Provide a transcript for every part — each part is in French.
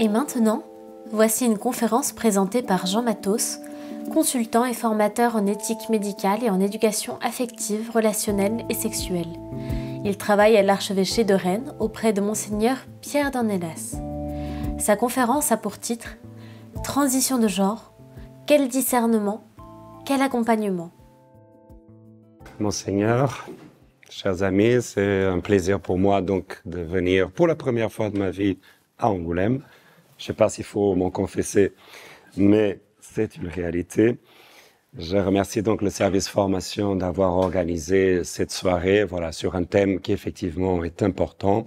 Et maintenant, voici une conférence présentée par Jean Matos, consultant et formateur en éthique médicale et en éducation affective, relationnelle et sexuelle. Il travaille à l'archevêché de Rennes auprès de Monseigneur Pierre d'Ornelas. Sa conférence a pour titre « Transition de genre, quel discernement, quel accompagnement ?» Monseigneur, chers amis, c'est un plaisir pour moi donc de venir pour la première fois de ma vie à Angoulême. Je ne sais pas s'il faut m'en confesser, mais c'est une réalité. Je remercie donc le service formation d'avoir organisé cette soirée, voilà, sur un thème qui effectivement est important.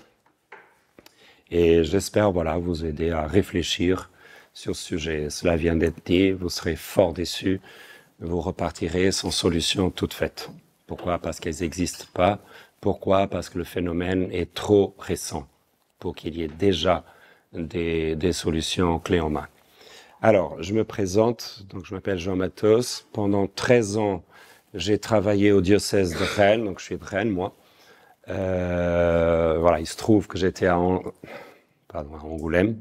Et j'espère, voilà, vous aider à réfléchir sur ce sujet. Cela vient d'être dit, vous serez fort déçus, vous repartirez sans solution toute faite. Pourquoi? Parce qu'elles n'existent pas. Pourquoi? Parce que le phénomène est trop récent pour qu'il y ait déjà des solutions clés en main. Alors, je me présente, donc je m'appelle Jean Matos. Pendant 13 ans, j'ai travaillé au diocèse de Rennes, donc je suis de Rennes, moi. Voilà, il se trouve que j'étais à Angoulême,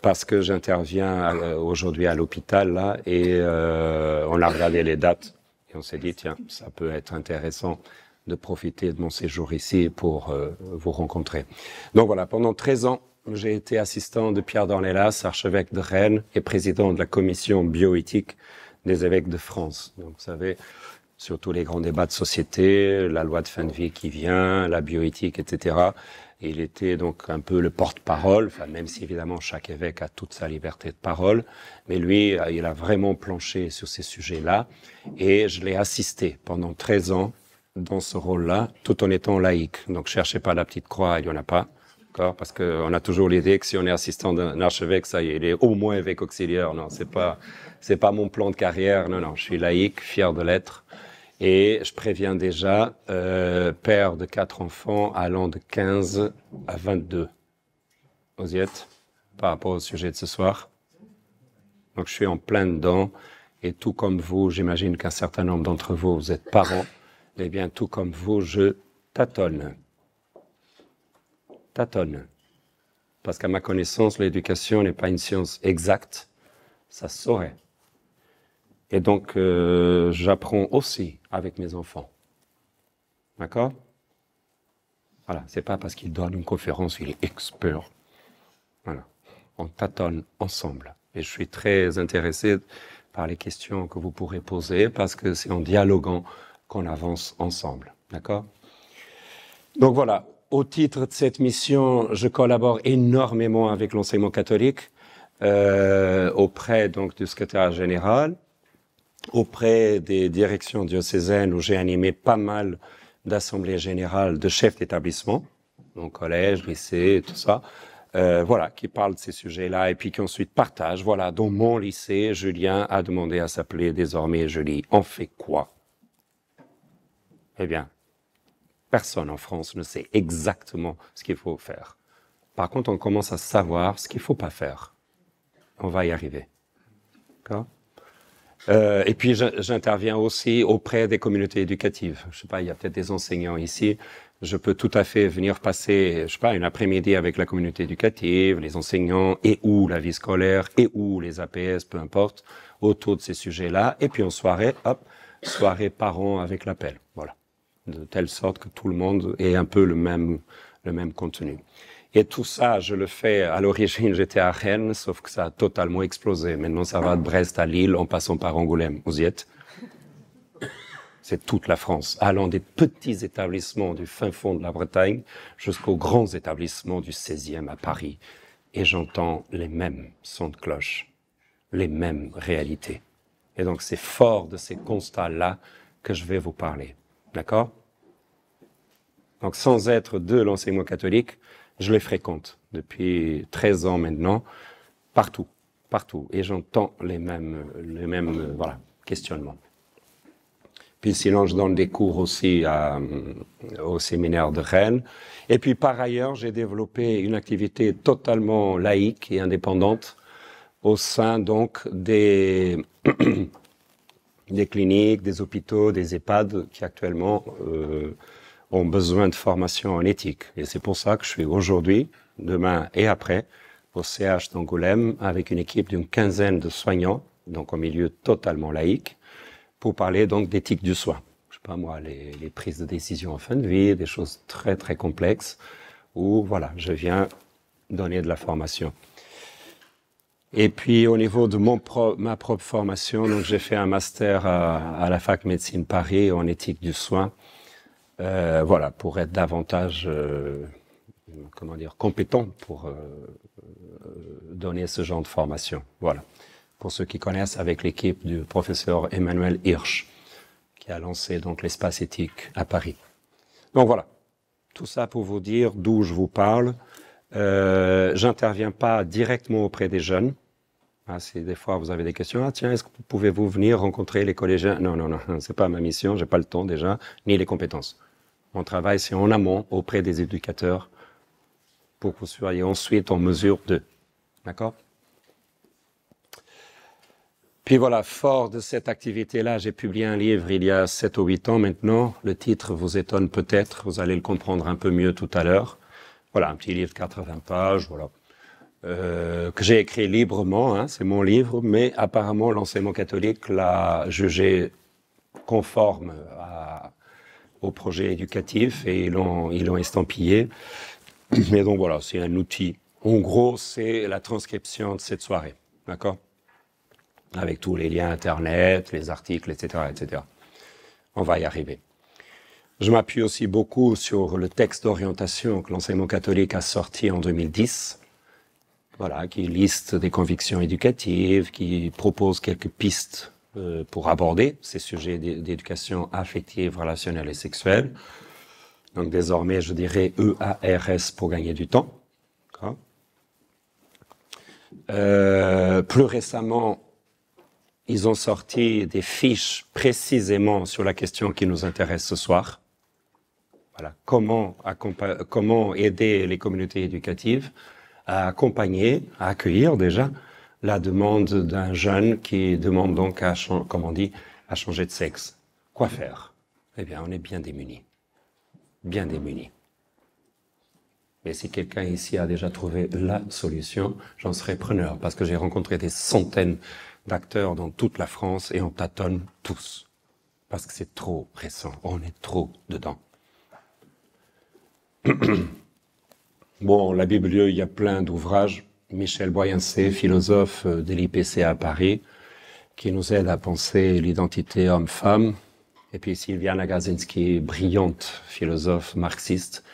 parce que j'interviens aujourd'hui à l'hôpital, là, et on a regardé les dates, et on s'est dit, tiens, ça peut être intéressant de profiter de mon séjour ici pour vous rencontrer. Donc voilà, pendant 13 ans, j'ai été assistant de Pierre d'Ornelas, archevêque de Rennes et président de la commission bioéthique des évêques de France. Donc vous savez, sur tous les grands débats de société, la loi de fin de vie qui vient, la bioéthique, etc. Et il était donc un peu le porte-parole, enfin, même si évidemment chaque évêque a toute sa liberté de parole, mais lui, il a vraiment planché sur ces sujets-là, et je l'ai assisté pendant 13 ans dans ce rôle-là, tout en étant laïque. Donc cherchez pas la petite croix, il y en a pas. Parce qu'on a toujours l'idée que si on est assistant d'un archevêque, ça y est, il est au moins évêque auxiliaire. Non, c'est pas mon plan de carrière. Non, je suis laïque, fier de l'être. Et je préviens déjà, père de 4 enfants allant de 15 à 22. Vous y êtes par rapport au sujet de ce soir? Donc je suis en plein dedans. Et tout comme vous, j'imagine qu'un certain nombre d'entre vous, vous êtes parents. Eh bien, tout comme vous, je tâtonne. Parce qu'à ma connaissance, l'éducation n'est pas une science exacte, ça se saurait. Et donc, j'apprends aussi avec mes enfants. D'accord? Voilà, c'est pas parce qu'il donne une conférence qu'il est expert. Voilà, on tâtonne ensemble. Et je suis très intéressé par les questions que vous pourrez poser, parce que c'est en dialoguant qu'on avance ensemble. D'accord? Donc voilà. Au titre de cette mission, je collabore énormément avec l'enseignement catholique, auprès donc du secrétaire général, auprès des directions diocésaines où j'ai animé pas mal d'assemblées générales de chefs d'établissement, donc collège, lycée, tout ça, voilà, qui parlent de ces sujets-là et puis qui ensuite partagent. Voilà, dans mon lycée, Julien a demandé à s'appeler désormais Julie. On fait quoi? Eh bien, personne en France ne sait exactement ce qu'il faut faire. Par contre, on commence à savoir ce qu'il ne faut pas faire. On va y arriver. D'accord? Et puis, j'interviens aussi auprès des communautés éducatives. Je ne sais pas, il y a peut-être des enseignants ici. Je peux tout à fait venir passer, je ne sais pas, une après-midi avec la communauté éducative, les enseignants, et ou la vie scolaire, et ou les APS, peu importe, autour de ces sujets-là. Et puis en soirée, hop, soirée parents avec l'appel. Voilà. De telle sorte que tout le monde ait un peu le même contenu. Et tout ça, je le fais, à l'origine, j'étais à Rennes, sauf que ça a totalement explosé. Maintenant, ça va de Brest à Lille, en passant par Angoulême. Vous y êtes? C'est toute la France, allant des petits établissements du fin fond de la Bretagne jusqu'aux grands établissements du 16e à Paris. Et j'entends les mêmes sons de cloche, les mêmes réalités. Et donc, c'est fort de ces constats-là que je vais vous parler. D'accord? Donc, sans être de l'enseignement catholique, je les fréquente depuis 13 ans maintenant, partout. Et j'entends les mêmes voilà, questionnements. Puis sinon, je donne des cours aussi au séminaire de Rennes. Et puis, par ailleurs, j'ai développé une activité totalement laïque et indépendante au sein, donc, des cliniques, des hôpitaux, des EHPAD qui actuellement ont besoin de formation en éthique. Et c'est pour ça que je suis aujourd'hui, demain et après, au CH d'Angoulême, avec une équipe d'une quinzaine de soignants, donc en milieu totalement laïque, pour parler donc d'éthique du soin. Je sais pas moi, les prises de décision en fin de vie, des choses très très complexes, où voilà, je viens donner de la formation. Et puis au niveau de ma propre formation, donc j'ai fait un master à la Fac Médecine Paris en éthique du soin, voilà, pour être davantage, comment dire, compétent pour donner ce genre de formation. Voilà. Pour ceux qui connaissent, avec l'équipe du professeur Emmanuel Hirsch, qui a lancé donc l'espace éthique à Paris. Donc voilà, tout ça pour vous dire d'où je vous parle. J'interviens pas directement auprès des jeunes. Ah, si des fois vous avez des questions, ah tiens, est-ce que pouvez-vous venir rencontrer les collégiens? Non, non, non, c'est pas ma mission, j'ai pas le temps déjà, ni les compétences. Mon travail, c'est en amont auprès des éducateurs pour que vous soyez ensuite en mesure de. D'accord? Puis voilà, fort de cette activité-là, j'ai publié un livre il y a 7 ou 8 ans maintenant. Le titre vous étonne peut-être, vous allez le comprendre un peu mieux tout à l'heure. Voilà, un petit livre de 80 pages, voilà, que j'ai écrit librement, hein, c'est mon livre, mais apparemment l'enseignement catholique l'a jugé conforme au projet éducatif et ils l'ont estampillé. Mais donc voilà, c'est un outil. En gros, c'est la transcription de cette soirée, d'accord ? Avec tous les liens Internet, les articles, etc., etc. On va y arriver. Je m'appuie aussi beaucoup sur le texte d'orientation que l'enseignement catholique a sorti en 2010, voilà, qui liste des convictions éducatives, qui propose quelques pistes pour aborder ces sujets d'éducation affective, relationnelle et sexuelle. Donc désormais, je dirais EARS pour gagner du temps. Plus récemment, ils ont sorti des fiches précisément sur la question qui nous intéresse ce soir. Voilà, comment aider les communautés éducatives à accompagner, à accueillir déjà la demande d'un jeune qui demande donc à changer de sexe. Quoi faire? Eh bien, on est bien démunis. Bien démunis. Mais si quelqu'un ici a déjà trouvé la solution, j'en serais preneur, parce que j'ai rencontré des centaines d'acteurs dans toute la France et on tâtonne tous. Parce que c'est trop récent, on est trop dedans. Bon, la Bible, il y a plein d'ouvrages. Michel Boyancé, philosophe de l'IPC à Paris, qui nous aide à penser l'identité homme-femme. Et puis Sylvia Nagasinski, brillante philosophe marxiste,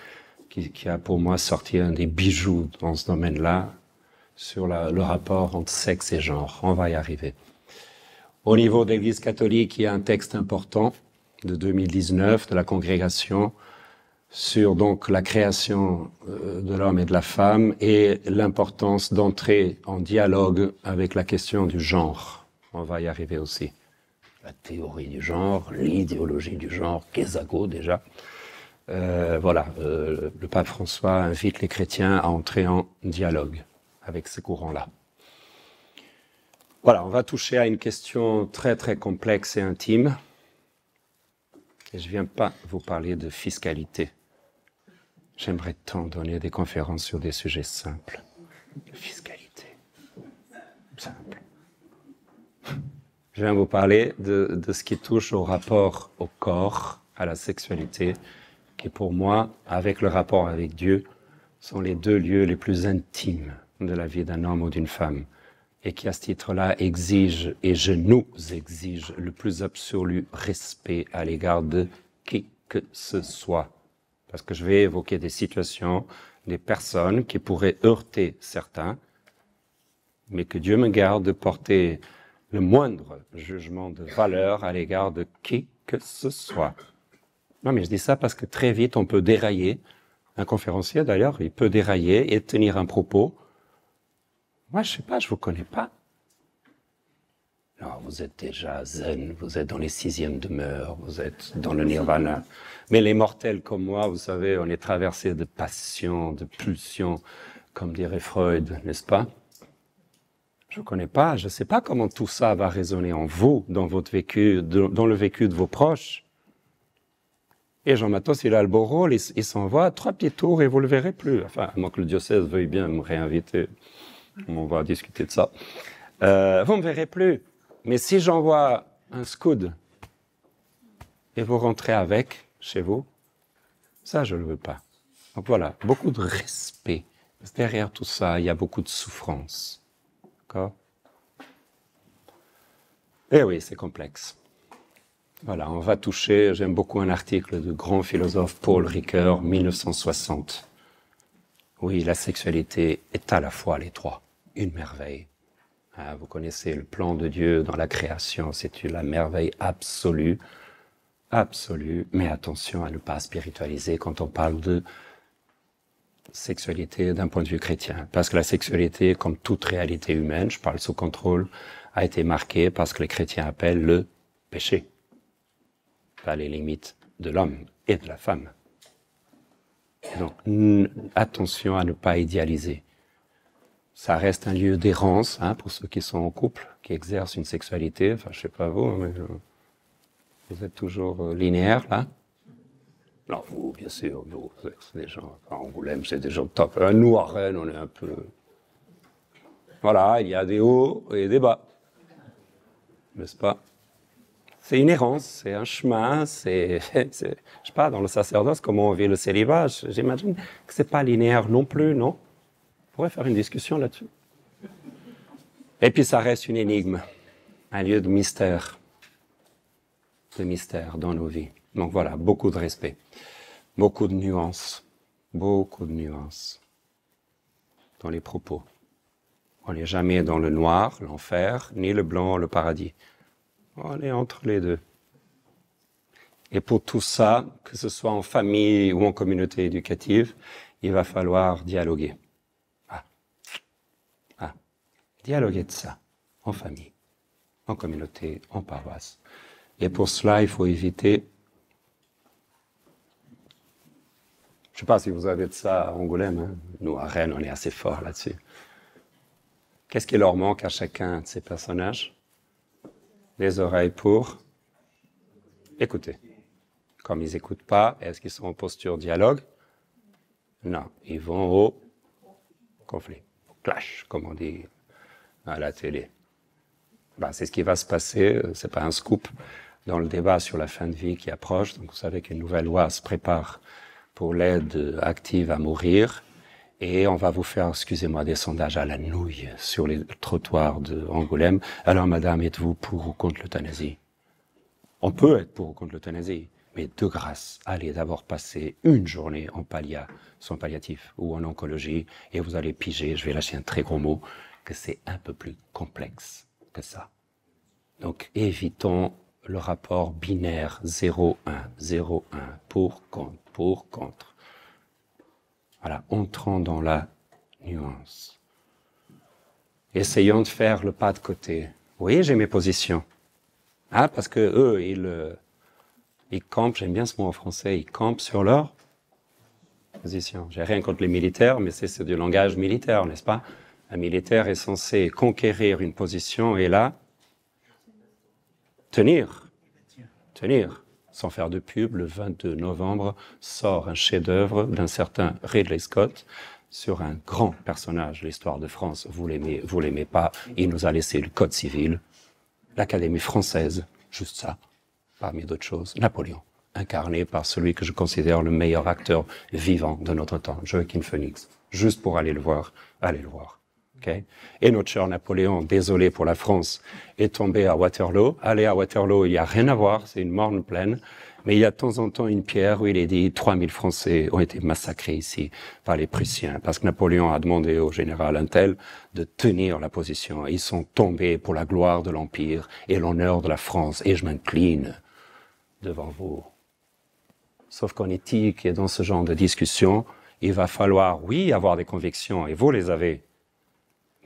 qui a pour moi sorti un des bijoux dans ce domaine-là, sur le rapport entre sexe et genre. On va y arriver. Au niveau de l'Église catholique, il y a un texte important de 2019 de la congrégation sur donc la création de l'homme et de la femme et l'importance d'entrer en dialogue avec la question du genre. On va y arriver aussi. La théorie du genre, l'idéologie du genre, Kézago déjà. Voilà, le pape François invite les chrétiens à entrer en dialogue avec ces courants-là. Voilà, on va toucher à une question très très complexe et intime. Et je ne viens pas vous parler de fiscalité. J'aimerais tant donner des conférences sur des sujets simples. Fiscalité. Simple. Je viens vous parler de ce qui touche au rapport au corps, à la sexualité, qui pour moi, avec le rapport avec Dieu, sont les deux lieux les plus intimes de la vie d'un homme ou d'une femme, et qui à ce titre-là exige, et je nous exige, le plus absolu respect à l'égard de qui que ce soit. Parce que je vais évoquer des situations, des personnes qui pourraient heurter certains, mais que Dieu me garde de porter le moindre jugement de valeur à l'égard de qui que ce soit. Non, mais je dis ça parce que très vite on peut dérailler. Un conférencier d'ailleurs, il peut dérailler et tenir un propos. Moi, je sais pas, je vous connais pas. Non, vous êtes déjà zen, vous êtes dans les 6e demeures, vous êtes dans le nirvana. Mais les mortels comme moi, vous savez, on est traversés de passions, de pulsions, comme dirait Freud, n'est-ce pas? Je vous connais pas, je sais pas comment tout ça va résonner en vous, dans votre vécu, dans le vécu de vos proches. Et Jean Matos, il a le beau rôle, il s'envoie 3 petits tours et vous le verrez plus. Enfin, à moins que le diocèse veuille bien me réinviter, on va discuter de ça. Vous me verrez plus. Mais si j'envoie un scout et vous rentrez avec chez vous, ça, je ne le veux pas. Donc voilà, beaucoup de respect. Derrière tout ça, il y a beaucoup de souffrance. D'accord? Eh oui, c'est complexe. Voilà, on va toucher, j'aime beaucoup un article du grand philosophe Paul Ricoeur, 1960. Oui, la sexualité est à la fois les trois, une merveille. Ah, vous connaissez le plan de Dieu dans la création, c'est la merveille absolue, absolue, mais attention à ne pas spiritualiser quand on parle de sexualité d'un point de vue chrétien. Parce que la sexualité, comme toute réalité humaine, je parle sous contrôle, a été marquée par ce que les chrétiens appellent le péché. Pas les limites de l'homme et de la femme. Donc, attention à ne pas idéaliser. Ça reste un lieu d'errance, pour ceux qui sont en couple, qui exercent une sexualité. Enfin, je sais pas vous, mais vous êtes toujours linéaire, là. Non, vous, bien sûr, vous, c'est des gens, Angoulême, c'est des gens top. Nous, à Rennes, on est un peu... Voilà, il y a des hauts et des bas. N'est-ce pas? C'est une errance, c'est un chemin, je sais pas, dans le sacerdoce, comment on vit le célibat, j'imagine que c'est pas linéaire non plus, non? On pourrait faire une discussion là-dessus. Et puis ça reste une énigme, un lieu de mystère dans nos vies. Donc voilà, beaucoup de respect, beaucoup de nuances dans les propos. On n'est jamais dans le noir, l'enfer, ni le blanc, le paradis. On est entre les deux. Et pour tout ça, que ce soit en famille ou en communauté éducative, il va falloir dialoguer. Dialoguer de ça, en famille, en communauté, en paroisse. Et pour cela, il faut éviter... Je ne sais pas si vous avez de ça à Angoulême, Nous, à Rennes, on est assez forts là-dessus. Qu'est-ce qui leur manque à chacun de ces personnages? Les oreilles pour écouter. Comme ils n'écoutent pas, est-ce qu'ils sont en posture dialogue? Non, ils vont au conflit, au clash, comme on dit à la télé. C'est ce qui va se passer, c'est pas un scoop, dans le débat sur la fin de vie qui approche. Donc vous savez qu'une nouvelle loi se prépare pour l'aide active à mourir. Et on va vous faire, excusez-moi, des sondages à la nouille sur les trottoirs d'Angoulême. Alors, madame, êtes-vous pour ou contre l'euthanasie? On peut être pour ou contre l'euthanasie, mais de grâce, allez d'abord passer une journée en soins palliatifs ou en oncologie, et vous allez piger, je vais lâcher un très gros mot, que c'est un peu plus complexe que ça. Donc, évitons le rapport binaire 0-1, 0-1, pour, contre. Voilà, entrons dans la nuance. Essayons de faire le pas de côté. Oui, j'ai mes positions. Parce que eux, ils campent, j'aime bien ce mot en français, ils campent sur leur position. J'ai rien contre les militaires, mais c'est du langage militaire, n'est-ce pas? Un militaire est censé conquérir une position et là, tenir. Sans faire de pub, le 22 novembre sort un chef-d'œuvre d'un certain Ridley Scott sur un grand personnage de l'histoire de France. Vous l'aimez pas, il nous a laissé le Code civil, l'Académie française, juste ça, parmi d'autres choses, Napoléon, incarné par celui que je considère le meilleur acteur vivant de notre temps, Joaquin Phoenix. Juste pour aller le voir, allez le voir. Okay. Et notre cher Napoléon, désolé pour la France, est tombé à Waterloo. Allez à Waterloo, il n'y a rien à voir, c'est une morne plaine. Mais il y a de temps en temps une pierre où il est dit 3000 Français ont été massacrés ici par les Prussiens. Parce que Napoléon a demandé au général Untel de tenir la position. Ils sont tombés pour la gloire de l'Empire et l'honneur de la France. Et je m'incline devant vous. Sauf qu'en éthique et dans ce genre de discussion, il va falloir, oui, avoir des convictions, et vous les avez.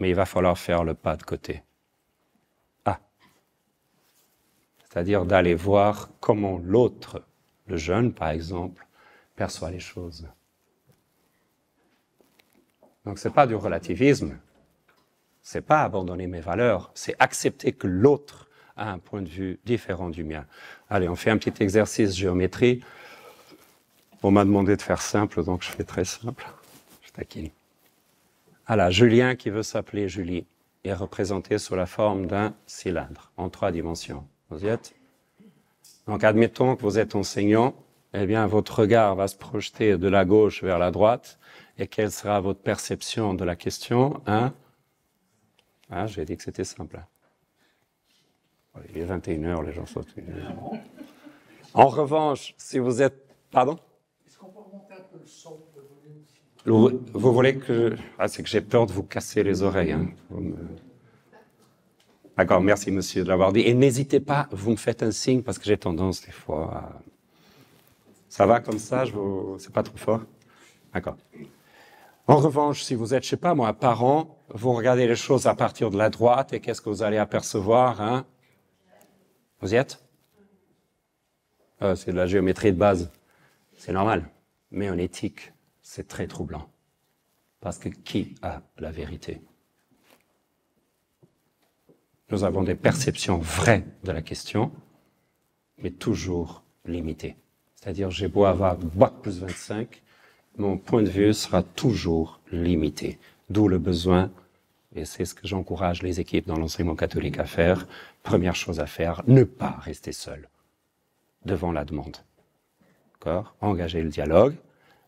Mais il va falloir faire le pas de côté. C'est-à-dire d'aller voir comment l'autre, le jeune par exemple, perçoit les choses. Donc c'est pas du relativisme, c'est pas abandonner mes valeurs, c'est accepter que l'autre a un point de vue différent du mien. Allez, on fait un petit exercice géométrie. On m'a demandé de faire simple, donc je fais très simple. Je taquine. Voilà, Julien qui veut s'appeler Julie est représenté sous la forme d'un cylindre en 3 dimensions. Vous y êtes? Donc admettons que vous êtes enseignant, eh bien votre regard va se projeter de la gauche vers la droite, et quelle sera votre perception de la question? J'ai dit que c'était simple. Il est 21h, les gens sont... En revanche, si vous êtes... Pardon? Est-ce qu'on peut remonter un peu le son? Vous voulez que... c'est que j'ai peur de vous casser les oreilles. Hein. D'accord, merci monsieur de l'avoir dit. Et n'hésitez pas, vous me faites un signe parce que j'ai tendance des fois à... Ça va comme ça, c'est pas trop fort? D'accord. En revanche, si vous êtes, je sais pas moi, parent, vous regardez les choses à partir de la droite et qu'est-ce que vous allez apercevoir, hein? Vous y êtes? C'est de la géométrie de base. C'est normal. Mais en éthique, c'est très troublant. Parce que qui a la vérité? Nous avons des perceptions vraies de la question, mais toujours limitées. C'est-à-dire, j'ai beau avoir bac plus 25, mon point de vue sera toujours limité. D'où le besoin, et c'est ce que j'encourage les équipes dans l'enseignement catholique à faire, première chose à faire, ne pas rester seul devant la demande. D'accord? Engager le dialogue,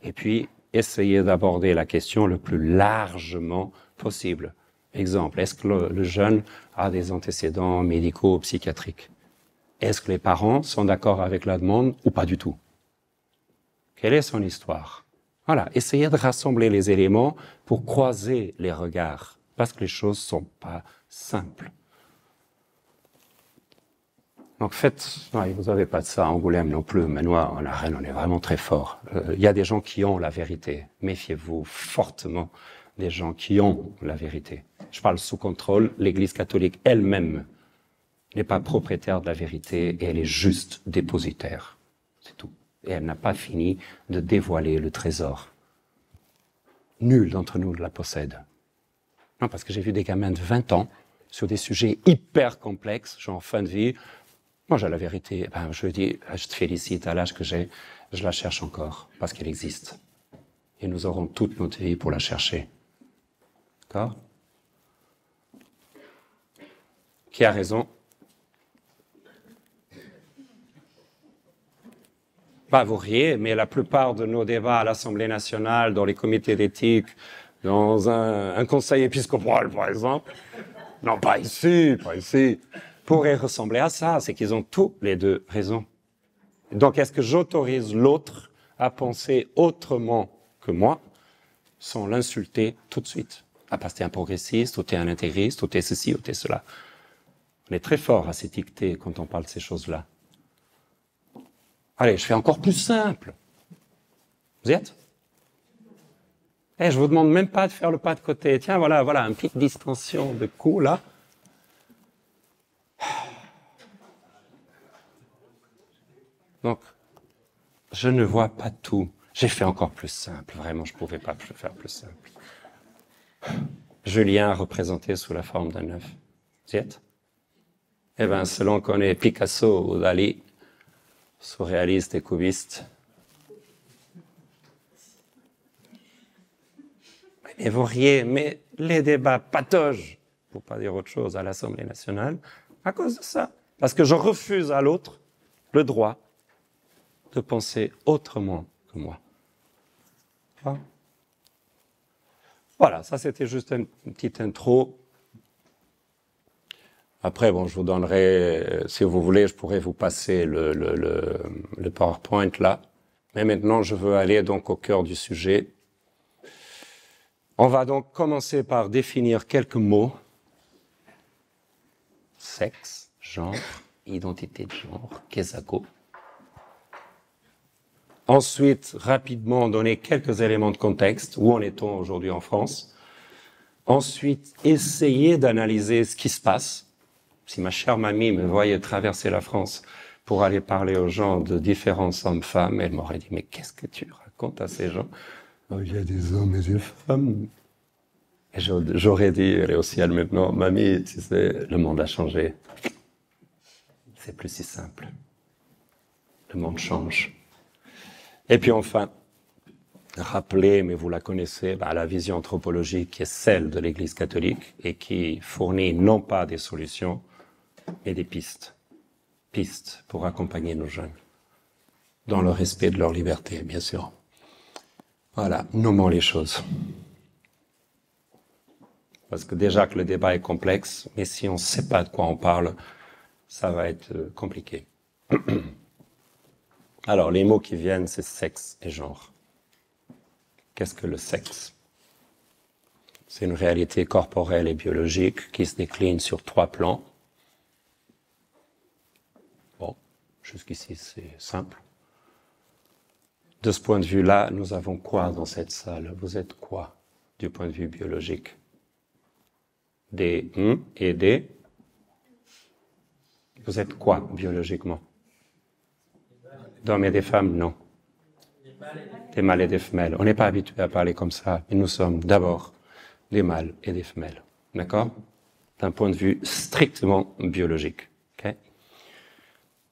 et puis essayer d'aborder la question le plus largement possible. Exemple, est-ce que le jeune a des antécédents médicaux ou psychiatriques? Est-ce que les parents sont d'accord avec la demande ou pas du tout? Quelle est son histoire? Voilà, essayez de rassembler les éléments pour croiser les regards, parce que les choses ne sont pas simples. Donc vous n'avez pas de ça à Angoulême non plus, mais nous, à la Reine, on est vraiment très fort. Il y a des gens qui ont la vérité. Méfiez-vous fortement des gens qui ont la vérité. Je parle sous contrôle, l'Église catholique elle-même n'est pas propriétaire de la vérité et elle est juste dépositaire. C'est tout. Et elle n'a pas fini de dévoiler le trésor. Nul d'entre nous ne la possède. Non, parce que j'ai vu des gamins de 20 ans sur des sujets hyper complexes, genre fin de vie. Moi, j'ai la vérité. Je dis, je te félicite à l'âge que j'ai, je la cherche encore, parce qu'elle existe. Et nous aurons toute notre vie pour la chercher. D'accord? Qui a raison? Vous riez, mais la plupart de nos débats à l'Assemblée nationale, dans les comités d'éthique, dans un conseil épiscopal, par exemple, non, pas ici, pourraient ressembler à ça. C'est qu'ils ont tous les deux raison. Donc, est-ce que j'autorise l'autre à penser autrement que moi, sans l'insulter tout de suite? Parce que t'es un progressiste, ou t'es un intégriste, ou t'es ceci, ou t'es cela. On est très fort à s'étiqueter quand on parle de ces choses-là. Allez, je fais encore plus simple. Vous y êtes? Je vous demande même pas de faire le pas de côté. Tiens, voilà, une petite distension de cou, là. Donc, je ne vois pas tout. J'ai fait encore plus simple. Vraiment, je ne pouvais pas faire plus simple. Julien représenté sous la forme d'un œuf. Vous y êtes? Selon qu'on est Picasso ou Dali, surréaliste et cubiste. Mais vous riez, mais les débats pataugent, pour pas dire autre chose, à l'Assemblée nationale, à cause de ça. Parce que je refuse à l'autre le droit de penser autrement que moi. Voilà, ça c'était juste une petite intro. Après, je vous donnerai, si vous voulez, je pourrais vous passer le PowerPoint là. Mais maintenant, je veux aller donc au cœur du sujet. On va donc commencer par définir quelques mots. Sexe, genre, identité de genre, Kesako. Ensuite, rapidement, donner quelques éléments de contexte. Où en est-on aujourd'hui en France? Ensuite, essayer d'analyser ce qui se passe. Si ma chère mamie me voyait traverser la France pour aller parler aux gens de différents hommes-femmes, elle m'aurait dit « Mais qu'est-ce que tu racontes à ces gens ?» Il y a des hommes et des femmes. Et j'aurais dit, elle est au ciel maintenant, « Mamie, tu sais, le monde a changé. C'est plus si simple. Le monde change. » Et puis enfin, rappelez, mais vous la connaissez, la vision anthropologique qui est celle de l'Église catholique et qui fournit non pas des solutions, mais des pistes. Pistes pour accompagner nos jeunes, dans le respect de leur liberté, bien sûr. Voilà, nommons les choses. Parce que déjà que le débat est complexe, mais si on ne sait pas de quoi on parle, ça va être compliqué. Alors, les mots qui viennent, c'est sexe et genre. Qu'est-ce que le sexe? C'est une réalité corporelle et biologique qui se décline sur 3 plans. Bon, jusqu'ici, c'est simple. De ce point de vue-là, nous avons quoi dans cette salle? Vous êtes quoi, du point de vue biologique? Des et des? Vous êtes quoi, biologiquement? D'hommes et des femmes, non. Des mâles et des femelles. On n'est pas habitué à parler comme ça, mais nous sommes d'abord des mâles et des femelles. D'accord? D'un point de vue strictement biologique. Okay?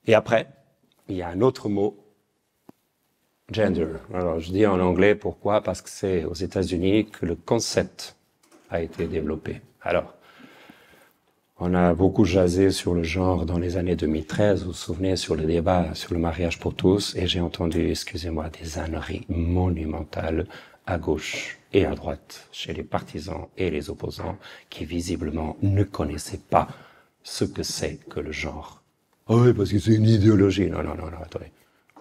Et après, il y a un autre mot, gender. Alors, je dis en anglais, pourquoi? Parce que c'est aux États-Unis que le concept a été développé. Alors, on a beaucoup jasé sur le genre dans les années 2013, vous vous souvenez, sur le débat sur le mariage pour tous, et j'ai entendu, excusez-moi, des âneries monumentales à gauche et à droite, chez les partisans et les opposants, qui visiblement ne connaissaient pas ce que c'est que le genre. Oh oui, parce que c'est une idéologie. Non, attendez.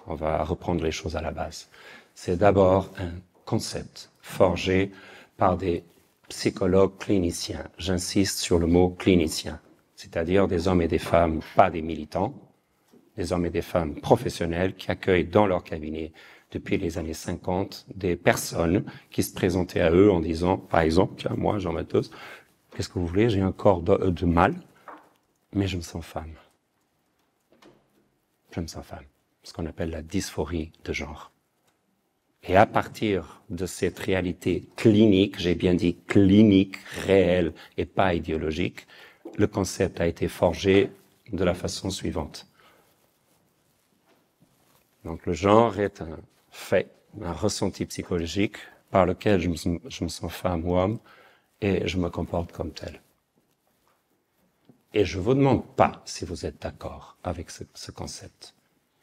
On va reprendre les choses à la base. C'est d'abord un concept forgé par des psychologues cliniciens. J'insiste sur le mot clinicien, c'est-à-dire des hommes et des femmes, pas des militants, des hommes et des femmes professionnels qui accueillent dans leur cabinet depuis les années 50 des personnes qui se présentaient à eux en disant, par exemple, tiens, moi, Jean Matos, qu'est-ce que vous voulez? J'ai un corps de mâle, mais je me sens femme. Je me sens femme. Ce qu'on appelle la dysphorie de genre. Et à partir de cette réalité clinique, j'ai bien dit clinique, réelle et pas idéologique, le concept a été forgé de la façon suivante. Donc le genre est un fait, un ressenti psychologique par lequel je me sens femme ou homme et je me comporte comme tel. Et je ne vous demande pas si vous êtes d'accord avec ce concept.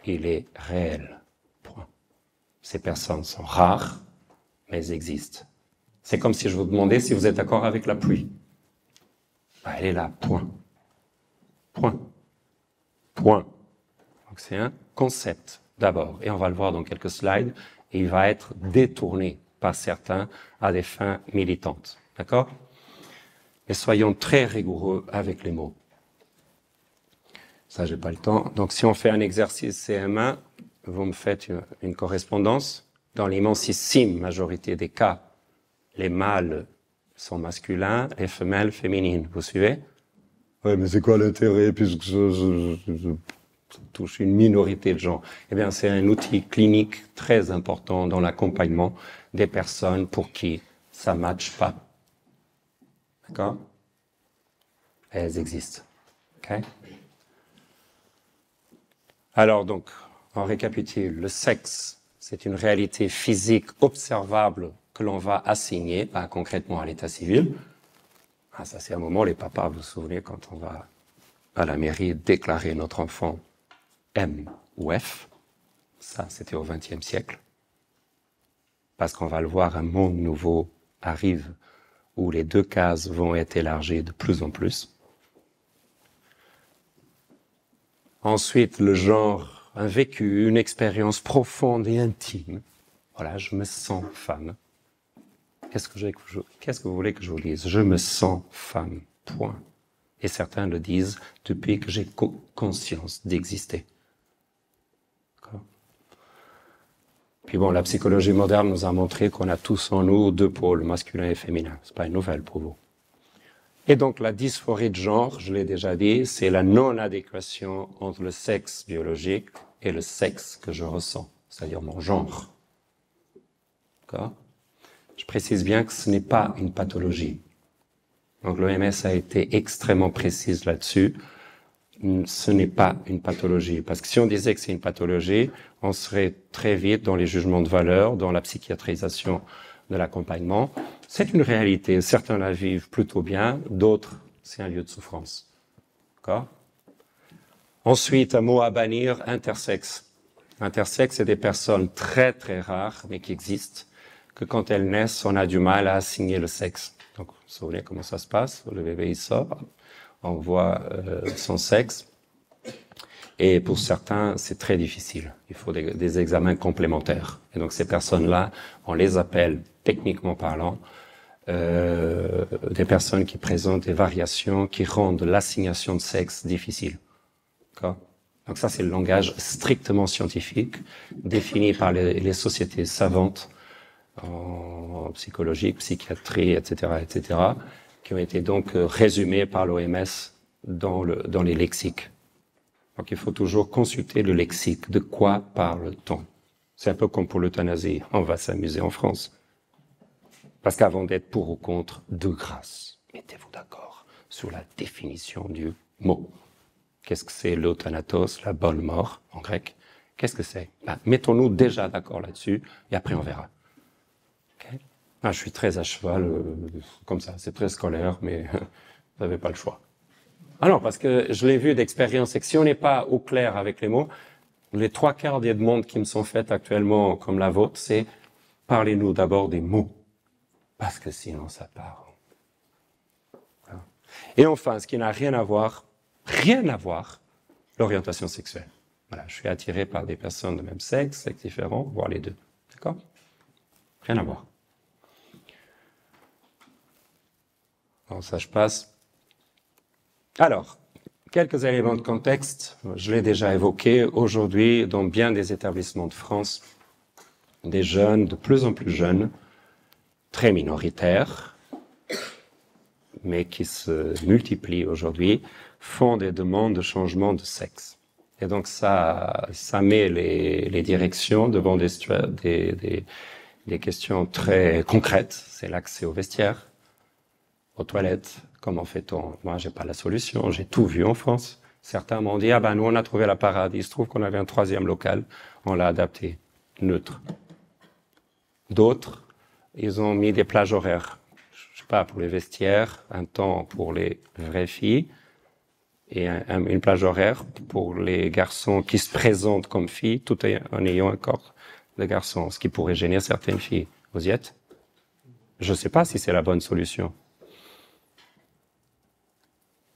Il est réel. Point. Ces personnes sont rares, mais elles existent. C'est comme si je vous demandais si vous êtes d'accord avec la pluie. Elle est là, point. Point. Point. Donc c'est un concept d'abord, et on va le voir dans quelques slides, et il va être détourné par certains à des fins militantes. D'accord? Mais soyons très rigoureux avec les mots. Ça, j'ai pas le temps. Donc si on fait un exercice CM1, vous me faites une correspondance. Dans l'immensissime majorité des cas, les mâles sont masculins, les femelles féminines. Vous suivez? Oui, mais c'est quoi l'intérêt puisque je touche une minorité de gens? Eh bien, c'est un outil clinique très important dans l'accompagnement des personnes pour qui ça ne matche pas. D'accord? Elles existent. OK? Alors donc, on récapitule. Le sexe, c'est une réalité physique observable que l'on va assigner, pas concrètement à l'état civil. Ah, ça c'est un moment, les papas, vous vous souvenez, quand on va à la mairie déclarer notre enfant M ou F. Ça, c'était au XXe siècle. Parce qu'on va le voir, un monde nouveau arrive où les 2 cases vont être élargies de plus en plus. Ensuite, le genre, un vécu, une expérience profonde et intime. Voilà, je me sens femme. Qu'est-ce que vous voulez que je vous dise? Je me sens femme, point. Et certains le disent depuis que j'ai conscience d'exister. D'accord? Puis bon, la psychologie moderne nous a montré qu'on a tous en nous 2 pôles, masculin et féminin. C'est pas une nouvelle pour vous. Et donc la dysphorie de genre, je l'ai déjà dit, c'est la non-adéquation entre le sexe biologique et le sexe que je ressens, c'est-à-dire mon genre. D'accord? Je précise bien que ce n'est pas une pathologie. Donc l'OMS a été extrêmement précise là-dessus. ce n'est pas une pathologie. Parce que si on disait que c'est une pathologie, on serait très vite dans les jugements de valeur, dans la psychiatrisation de l'accompagnement. C'est une réalité. Certains la vivent plutôt bien, d'autres, c'est un lieu de souffrance. D'accord ? Ensuite, un mot à bannir, intersexe. Intersexe, c'est des personnes très très rares, mais qui existent, que quand elles naissent, on a du mal à assigner le sexe. Donc, vous vous souvenez comment ça se passe ? Le bébé, il sort, on voit son sexe. Et pour certains, c'est très difficile. Il faut des examens complémentaires. Et donc, ces personnes-là, on les appelle, techniquement parlant, des personnes qui présentent des variations qui rendent l'assignation de sexe difficile. D'accord ? Donc ça, c'est le langage strictement scientifique, défini par les sociétés savantes en psychologie, psychiatrie, etc., qui ont été donc résumés par l'OMS dans les lexiques. Donc il faut toujours consulter le lexique. De quoi parle-t-on ? C'est un peu comme pour l'euthanasie. On va s'amuser en France. Parce qu'avant d'être pour ou contre, de grâce, mettez-vous d'accord sur la définition du mot. Qu'est-ce que c'est l'euthanatos, la bonne mort en grec? Qu'est-ce que c'est? Mettons-nous déjà d'accord là-dessus et après on verra. Okay? Je suis très à cheval, comme ça, c'est très scolaire, mais vous n'avez pas le choix. Ah non, parce que je l'ai vu d'expérience, et que si on n'est pas au clair avec les mots, les 3/4 des demandes qui me sont faites actuellement, comme la vôtre, c'est parlez-nous d'abord des mots, parce que sinon ça part. Voilà. Et enfin, ce qui n'a rien à voir, l'orientation sexuelle. Voilà, je suis attiré par des personnes de même sexe différents, voire les deux. D'accord? Rien à voir. Bon, ça je passe. Alors, quelques éléments de contexte. Je l'ai déjà évoqué. Aujourd'hui, dans bien des établissements de France, des jeunes, de plus en plus jeunes, très minoritaires, mais qui se multiplient aujourd'hui, font des demandes de changement de sexe. Et donc ça met les directions devant des questions très concrètes. C'est l'accès au vestiaire, aux toilettes. Comment fait-on? Moi, j'ai pas la solution. J'ai tout vu en France. Certains m'ont dit, nous, on a trouvé la parade. Il se trouve qu'on avait un 3e local. On l'a adapté. Neutre. D'autres, ils ont mis des plages horaires. Je sais pas, pour les vestiaires, un temps pour les vraies filles et une plage horaire pour les garçons qui se présentent comme filles, tout en ayant un corps de garçon, ce qui pourrait gêner certaines filles. Vous y êtes? Je ne sais pas si c'est la bonne solution.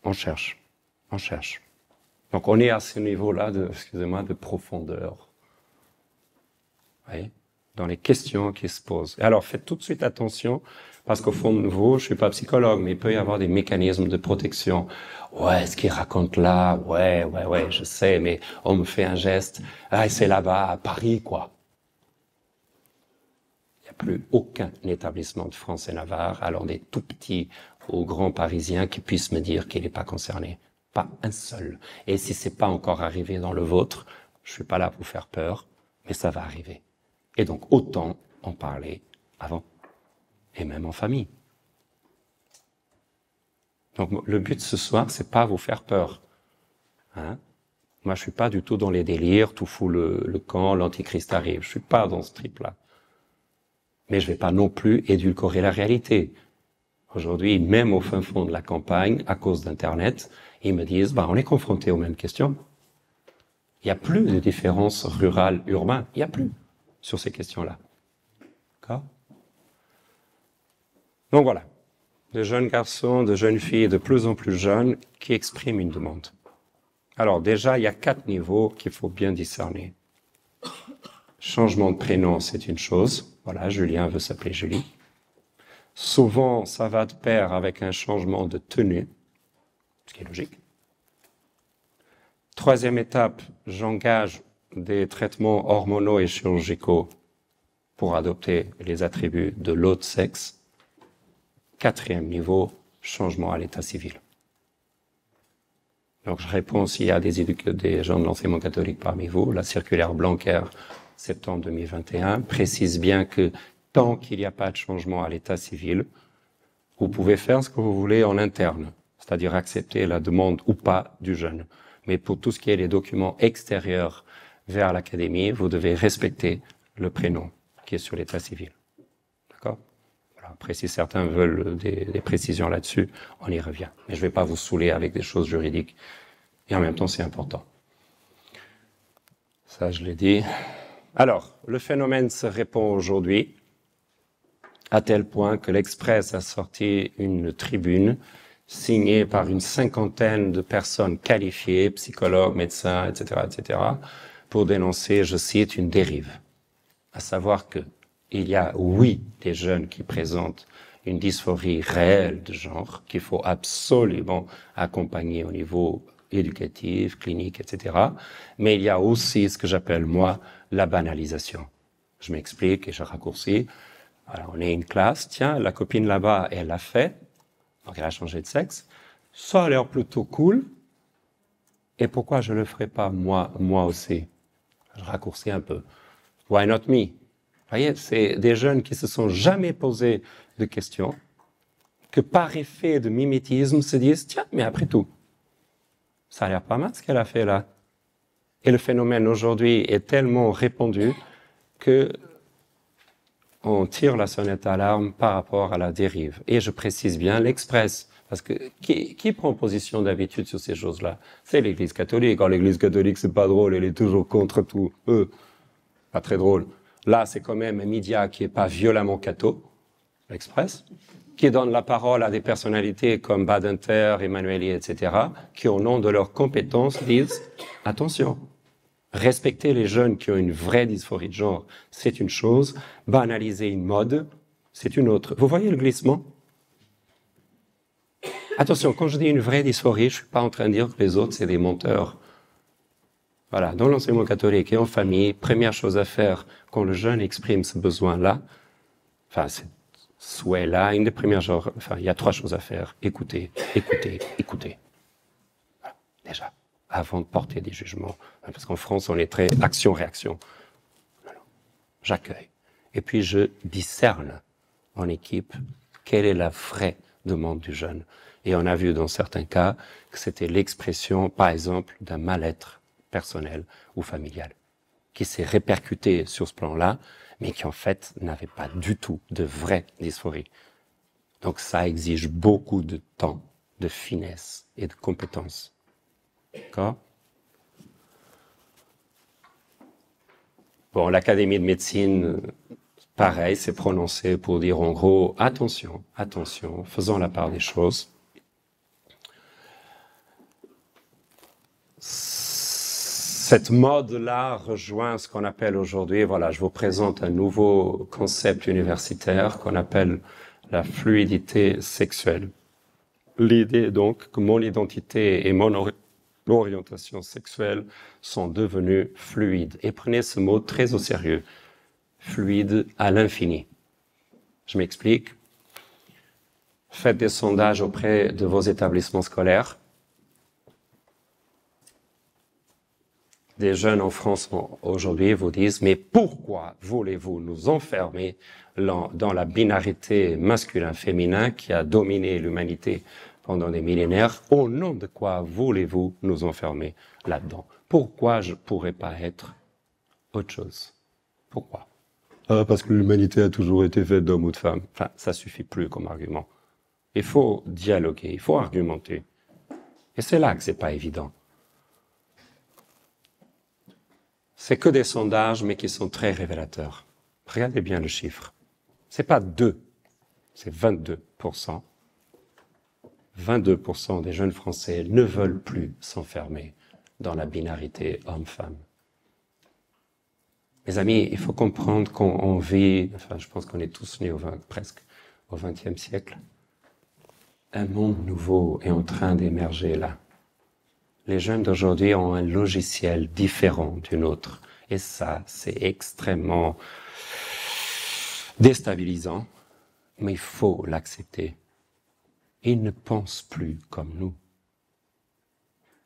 On cherche. Donc on est à ce niveau-là de profondeur. Vous voyez? Dans les questions qui se posent. Et alors faites tout de suite attention, parce qu'au fond de vous, je suis pas psychologue, mais il peut y avoir des mécanismes de protection. Ouais, ce qu'il raconte là, ouais, je sais, mais on me fait un geste, c'est là-bas, à Paris, quoi. Il n'y a plus aucun établissement de France et Navarre, alors des tout petits aux grands Parisiens qui puissent me dire qu'il n'est pas concerné. Pas un seul. Et si c'est pas encore arrivé dans le vôtre, je suis pas là pour faire peur, mais ça va arriver. Et donc, autant en parler avant, et même en famille. Donc, le but ce soir, c'est pas vous faire peur. Hein? Moi, je suis pas du tout dans les délires, tout fout le camp, l'antichrist arrive. Je suis pas dans ce trip-là. Mais je vais pas non plus édulcorer la réalité. Aujourd'hui, même au fin fond de la campagne, à cause d'Internet, ils me disent, on est confronté aux mêmes questions. Il n'y a plus de différence rurale-urbain. Il n'y a plus sur ces questions-là. D'accord? Donc voilà. De jeunes garçons, de jeunes filles de plus en plus jeunes qui expriment une demande. Alors déjà, il y a 4 niveaux qu'il faut bien discerner. Changement de prénom, c'est une chose. Voilà, Julien veut s'appeler Julie. Souvent, ça va de pair avec un changement de tenue, ce qui est logique. 3e étape, j'engage des traitements hormonaux et chirurgicaux pour adopter les attributs de l'autre sexe. 4e niveau, changement à l'état civil. Donc je réponds s'il y a des gens de l'enseignement catholique parmi vous. La circulaire Blanquer, septembre 2021, précise bien que tant qu'il n'y a pas de changement à l'état civil, vous pouvez faire ce que vous voulez en interne, c'est-à-dire accepter la demande ou pas du jeune. Mais pour tout ce qui est les documents extérieurs vers l'académie, vous devez respecter le prénom qui est sur l'état civil. D'accord? Voilà. Après, si certains veulent des précisions là-dessus, on y revient. Mais je ne vais pas vous saouler avec des choses juridiques. Et en même temps, c'est important. Ça, je l'ai dit. Alors, le phénomène se répand aujourd'hui à tel point que l'Express a sorti une tribune signée par une cinquantaine de personnes qualifiées, psychologues, médecins, etc., pour dénoncer, je cite, une dérive. À savoir que il y a, oui, des jeunes qui présentent une dysphorie réelle de genre qu'il faut absolument accompagner au niveau éducatif, clinique, etc. Mais il y a aussi ce que j'appelle, moi, la banalisation. Je m'explique et je raccourcis. Alors, on est une classe, tiens, la copine là-bas, elle l'a fait, donc elle a changé de sexe. Ça a l'air plutôt cool. Et pourquoi je le ferais pas moi aussi? Je raccourcis un peu. Why not me? Vous voyez, c'est des jeunes qui se sont jamais posé de questions, que par effet de mimétisme se disent, tiens, mais après tout, ça a l'air pas mal ce qu'elle a fait là. Et le phénomène aujourd'hui est tellement répandu que on tire la sonnette d'alarme par rapport à la dérive. Et je précise bien l'Express, parce que qui prend position d'habitude sur ces choses-là? C'est l'Église catholique. Or, l'Église catholique, c'est pas drôle, elle est toujours contre tout. Pas très drôle. Là, c'est quand même un média qui est pas violemment catho, l'Express, qui donne la parole à des personnalités comme Badinter, Emmanueli, etc., qui, au nom de leurs compétences, disent « Attention, respecter les jeunes qui ont une vraie dysphorie de genre, c'est une chose. Banaliser une mode, c'est une autre. » Vous voyez le glissement? Attention, quand je dis une vraie dysphorie, je suis pas en train de dire que les autres, c'est des menteurs. Voilà, dans l'enseignement catholique et en famille, première chose à faire quand le jeune exprime ce besoin-là, enfin, ce souhait-là, une des premières choses, enfin, il y a 3 choses à faire. Écouter. Voilà, déjà, avant de porter des jugements. Parce qu'en France, on est très action-réaction. J'accueille. Et puis, je discerne en équipe quelle est la vraie demande du jeune. Et on a vu dans certains cas que c'était l'expression, par exemple, d'un mal-être personnel ou familial, qui s'est répercuté sur ce plan-là, mais qui en fait n'avait pas du tout de vraie dysphorie. Donc ça exige beaucoup de temps, de finesse et de compétences. D'accord? Bon, l'Académie de médecine, pareil, s'est prononcée pour dire en gros, attention, faisons la part des choses. Cette mode-là rejoint ce qu'on appelle aujourd'hui, voilà, je vous présente un nouveau concept universitaire qu'on appelle la fluidité sexuelle. L'idée donc que mon identité et mon orientation sexuelle sont devenues fluides. Et prenez ce mot très au sérieux, fluide à l'infini. Je m'explique. Faites des sondages auprès de vos établissements scolaires. Des jeunes en France aujourd'hui vous disent « Mais pourquoi voulez-vous nous enfermer dans la binarité masculin-féminin qui a dominé l'humanité pendant des millénaires? Au nom de quoi voulez-vous nous enfermer là-dedans? Pourquoi je ne pourrais pas être autre chose? Pourquoi? Parce que l'humanité a toujours été faite d'hommes ou de femmes. » Enfin, ça suffit plus comme argument. Il faut dialoguer, il faut argumenter. Et c'est là que c'est pas évident. C'est que des sondages, mais qui sont très révélateurs. Regardez bien le chiffre. C'est pas 2, c'est 22%. 22% des jeunes Français ne veulent plus s'enfermer dans la binarité homme-femme. Mes amis, il faut comprendre qu'on vit, enfin, je pense qu'on est tous nés presque au XXe siècle. Un monde nouveau est en train d'émerger là. Les jeunes d'aujourd'hui ont un logiciel différent du nôtre. Et ça, c'est extrêmement déstabilisant, mais il faut l'accepter. Ils ne pensent plus comme nous.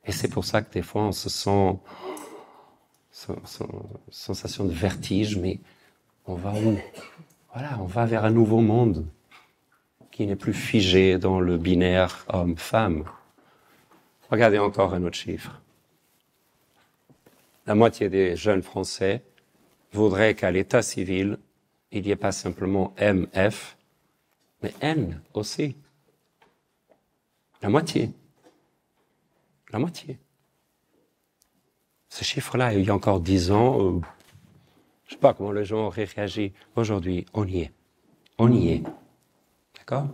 Et c'est pour ça que des fois, on se sent sensation de vertige, mais on va où? Voilà, on va vers un nouveau monde qui n'est plus figé dans le binaire homme-femme. Regardez encore un autre chiffre. La moitié des jeunes Français voudraient qu'à l'état civil, il n'y ait pas simplement MF, mais N aussi. La moitié. La moitié. Ce chiffre-là, il y a encore 10 ans, je ne sais pas comment les gens auraient réagi. Aujourd'hui, on y est. On y est. D'accord ?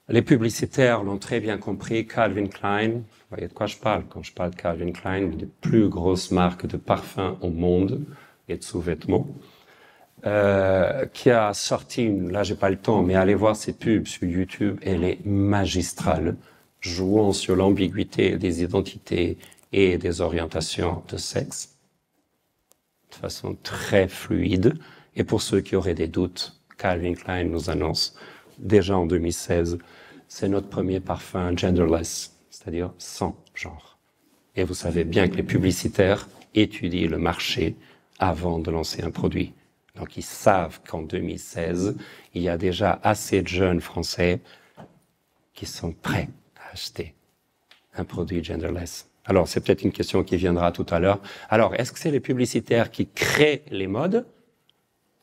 Les publicitaires l'ont très bien compris. Calvin Klein, vous voyez de quoi je parle quand je parle de Calvin Klein, une des plus grosses marques de parfums au monde et de sous-vêtements, qui a sorti, là j'ai pas le temps, mais allez voir ses pubs sur YouTube, elle est magistrale, jouant sur l'ambiguïté des identités et des orientations de sexe, de façon très fluide. Et pour ceux qui auraient des doutes, Calvin Klein nous annonce, déjà en 2016, c'est notre premier parfum genderless, c'est-à-dire sans genre. Et vous savez bien que les publicitaires étudient le marché avant de lancer un produit. Donc ils savent qu'en 2016, il y a déjà assez de jeunes Français qui sont prêts à acheter un produit genderless. Alors c'est peut-être une question qui viendra tout à l'heure. Alors est-ce que c'est les publicitaires qui créent les modes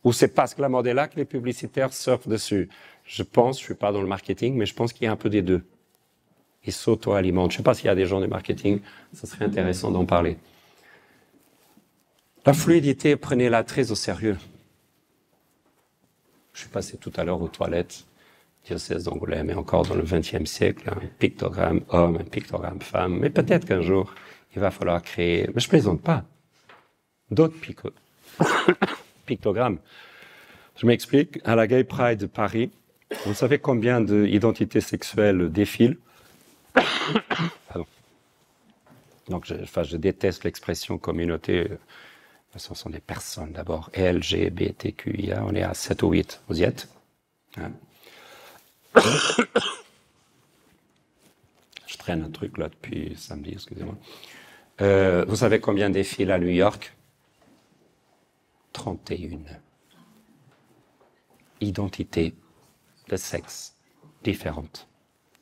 ou c'est parce que la mode est là que les publicitaires surfent dessus? Je pense, je suis pas dans le marketing, mais je pense qu'il y a un peu des deux. Ils s'auto-alimentent. Je sais pas s'il y a des gens du marketing, ça serait intéressant d'en parler. La fluidité, prenez-la très au sérieux. Je suis passé tout à l'heure aux toilettes, diocèse d'Angoulême, et encore dans le XXe siècle, un pictogramme homme, un pictogramme femme, mais peut-être qu'un jour, il va falloir créer, mais je plaisante pas, d'autres pictogrammes. Je m'explique, à la Gay Pride de Paris, vous savez combien d'identités sexuelles défilent? Pardon. Donc, je déteste l'expression communauté. Ce sont des personnes d'abord. LGBTQIA, on est à 7 ou 8. Vous y êtes? Hein? Je traîne un truc là depuis samedi, excusez-moi. Vous savez combien défilent à New York? 31. Identités de sexe différentes.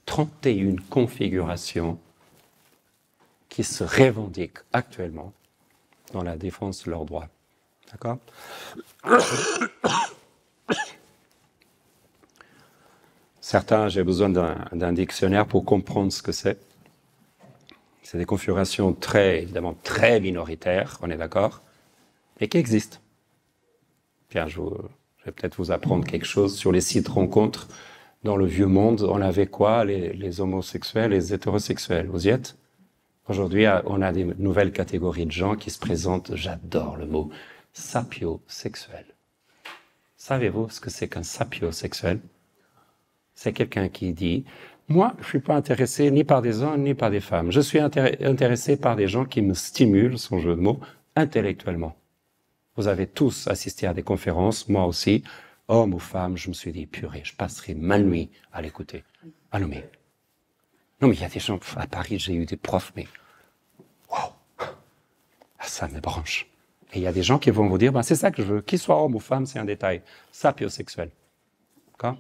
31 configurations qui se revendiquent actuellement dans la défense de leurs droits. D'accord? Certains, j'ai besoin d'un dictionnaire pour comprendre ce que c'est. C'est des configurations évidemment très minoritaires, on est d'accord, mais qui existent. Tiens, je vais peut-être vous apprendre quelque chose sur les sites rencontres. Dans le vieux monde, on avait quoi? Les homosexuels, les hétérosexuels. Vous y êtes? Aujourd'hui, on a des nouvelles catégories de gens qui se présentent, j'adore le mot, sapiosexuel. Savez-vous ce que c'est qu'un sapiosexuel? C'est quelqu'un qui dit, moi, je suis pas intéressé ni par des hommes ni par des femmes. Je suis intéressé par des gens qui me stimulent, son jeu de mots, intellectuellement. Vous avez tous assisté à des conférences, moi aussi, homme ou femme, je me suis dit, purée, je passerai ma nuit à l'écouter. Ah non, mais il y a des gens, à Paris, j'ai eu des profs, mais waouh, ça me branche. Et il y a des gens qui vont vous dire, c'est ça que je veux, qu'il soit homme ou femme, c'est un détail. Sapiosexuel. D'accord?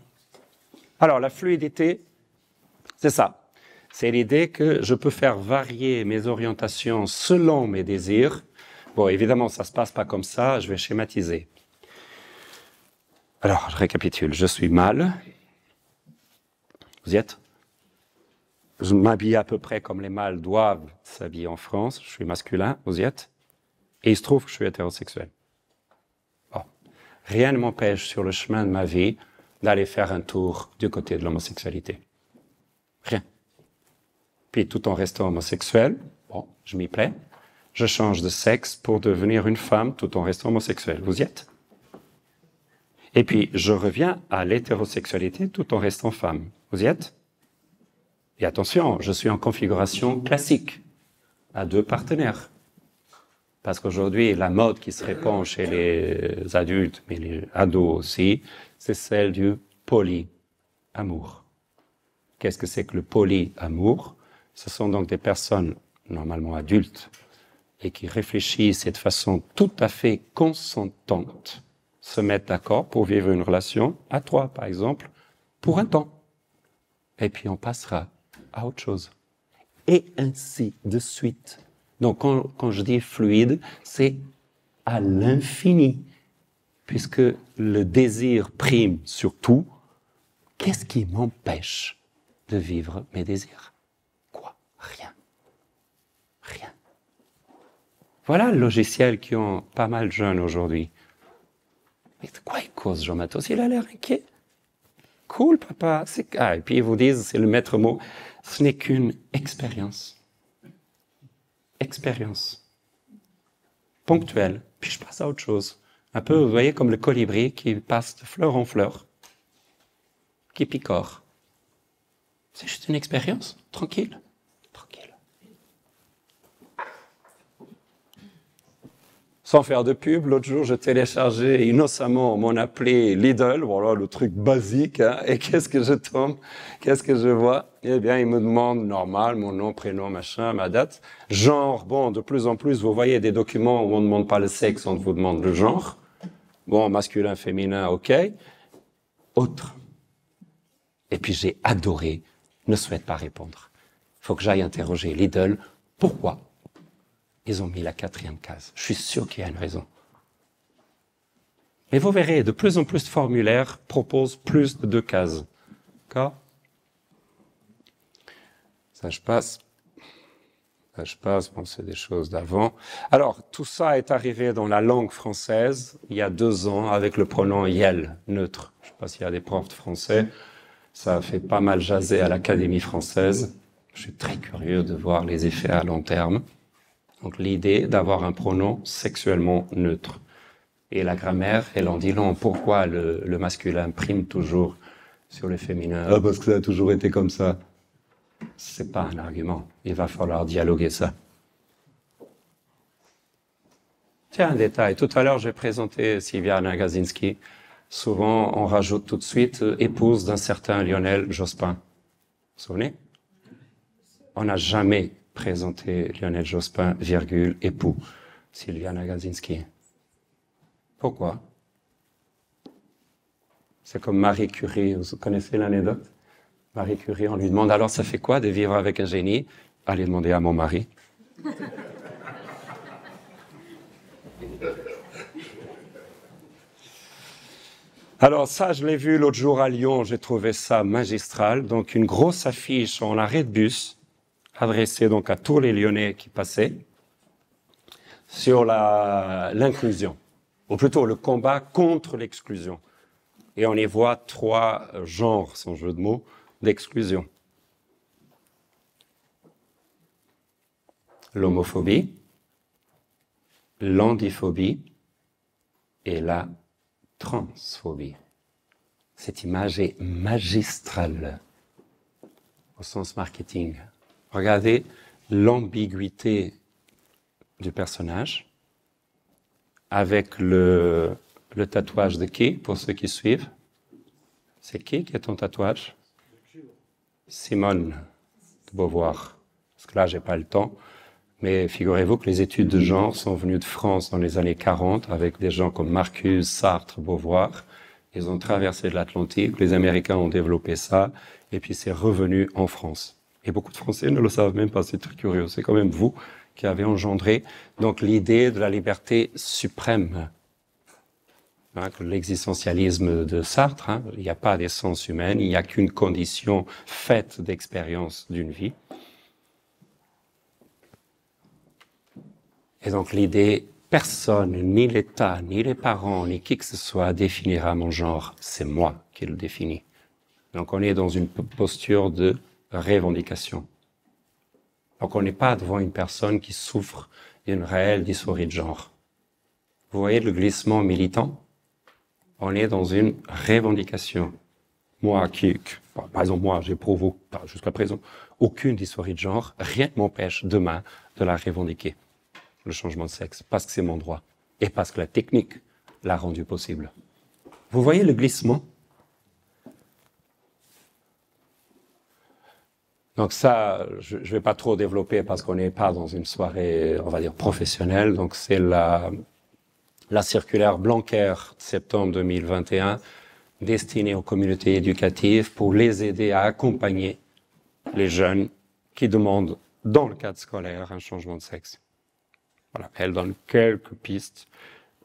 Alors, la fluidité, c'est ça. C'est l'idée que je peux faire varier mes orientations selon mes désirs. Bon, évidemment, ça se passe pas comme ça, je vais schématiser. Alors, je récapitule. Je suis mâle. Vous y êtes? Je m'habille à peu près comme les mâles doivent s'habiller en France. Je suis masculin. Vous y êtes? Et il se trouve que je suis hétérosexuel. Bon. Rien ne m'empêche sur le chemin de ma vie d'aller faire un tour du côté de l'homosexualité. Rien. Puis, tout en restant homosexuel, bon, je m'y plais. Je change de sexe pour devenir une femme tout en restant homosexuel. Vous y êtes? Et puis, je reviens à l'hétérosexualité tout en restant femme. Vous y êtes? Et attention, je suis en configuration classique, à 2 partenaires. Parce qu'aujourd'hui, la mode qui se répand chez les adultes, mais les ados aussi, c'est celle du polyamour. Qu'est-ce que c'est que le polyamour? Ce sont donc des personnes normalement adultes et qui réfléchissent et de façon tout à fait consentante se mettent d'accord pour vivre une relation à 3, par exemple, pour un temps. Et puis on passera à autre chose. Et ainsi de suite. Donc, quand je dis fluide, c'est à l'infini. Puisque le désir prime sur tout, qu'est-ce qui m'empêche de vivre mes désirs? Quoi? Rien. Rien. Voilà le logiciel qui ont pas mal de jeunes aujourd'hui. Mais de quoi il cause, Jean Matos? Il a l'air inquiet. Cool, papa. Et puis ils vous disent, c'est le maître mot, ce n'est qu'une expérience. Expérience. Ponctuelle. Puis je passe à autre chose. Un peu, vous voyez, comme le colibri qui passe de fleur en fleur, qui picore. C'est juste une expérience, tranquille, tranquille. Sans faire de pub, l'autre jour, je téléchargeais innocemment mon appli Lidl, voilà, le truc basique, hein, et qu'est-ce que je tombe, qu'est-ce que je vois? Eh bien, il me demande, normal, mon nom, prénom, machin, ma date. Genre, bon, de plus en plus, vous voyez des documents où on ne demande pas le sexe, on vous demande le genre. Bon, masculin, féminin, ok. Autre. Et puis j'ai adoré, ne souhaite pas répondre. Il faut que j'aille interroger Lidl. Pourquoi ils ont mis la 4e case? Je suis sûr qu'il y a une raison. Mais vous verrez, de plus en plus de formulaires proposent plus de 2 cases. D'accord? Ça, je passe. Bon, c'est des choses d'avant. Alors, tout ça est arrivé dans la langue française il y a 2 ans avec le pronom yel, neutre. Je ne sais pas s'il y a des profs de français. Ça a fait pas mal jaser à l'Académie française. Je suis très curieux de voir les effets à long terme. Donc, l'idée d'avoir un pronom sexuellement neutre. Et la grammaire, elle en dit long. Pourquoi le masculin prime toujours sur le féminin? Ah, parce que ça a toujours été comme ça. C'est pas un argument. Il va falloir dialoguer ça. Tiens, un détail. Tout à l'heure, j'ai présenté Sylviana Gazinski. Souvent, on rajoute tout de suite épouse d'un certain Lionel Jospin. Vous vous souvenez? On n'a jamais présenté Lionel Jospin, virgule, époux, Sylviana Gazinski. Pourquoi? C'est comme Marie Curie. Vous connaissez l'anecdote? Marie Curie, on lui demande, alors ça fait quoi de vivre avec un génie? Allez demander à mon mari. Alors ça, je l'ai vu l'autre jour à Lyon, j'ai trouvé ça magistral. Donc une grosse affiche en arrêt de bus, adressée donc à tous les Lyonnais qui passaient, sur l'inclusion, ou plutôt le combat contre l'exclusion. Et on y voit 3 genres, sans jeu de mots, d'exclusion. L'homophobie, l'andiphobie et la transphobie. Cette image est magistrale au sens marketing. Regardez l'ambiguïté du personnage avec le tatouage de qui, pour ceux qui suivent? C'est qui est ton tatouage? Simone de Beauvoir. Parce que là, j'ai pas le temps. Mais figurez-vous que les études de genre sont venues de France dans les années 40 avec des gens comme Marcuse, Sartre, Beauvoir. Ils ont traversé l'Atlantique, les Américains ont développé ça, et puis c'est revenu en France. Et beaucoup de Français ne le savent même pas, c'est très curieux. C'est quand même vous qui avez engendré donc l'idée de la liberté suprême. Hein, que l'existentialisme de Sartre, hein, il n'y a pas d'essence humaine, il n'y a qu'une condition faite d'expérience d'une vie. Et donc l'idée, personne, ni l'État, ni les parents, ni qui que ce soit définira mon genre, c'est moi qui le définis. Donc on est dans une posture de revendication. Donc on n'est pas devant une personne qui souffre d'une réelle dysphorie de genre. Vous voyez le glissement militant? On est dans une revendication. Moi par exemple, moi, j'éprouve jusqu'à présent aucune dysphorie de genre, rien ne m'empêche demain de la revendiquer, le changement de sexe, parce que c'est mon droit, et parce que la technique l'a rendu possible. Vous voyez le glissement? Donc ça, je ne vais pas trop développer parce qu'on n'est pas dans une soirée, on va dire, professionnelle. Donc c'est la circulaire Blanquer de septembre 2021 destinée aux communautés éducatives pour les aider à accompagner les jeunes qui demandent, dans le cadre scolaire, un changement de sexe. Voilà, elle donne quelques pistes.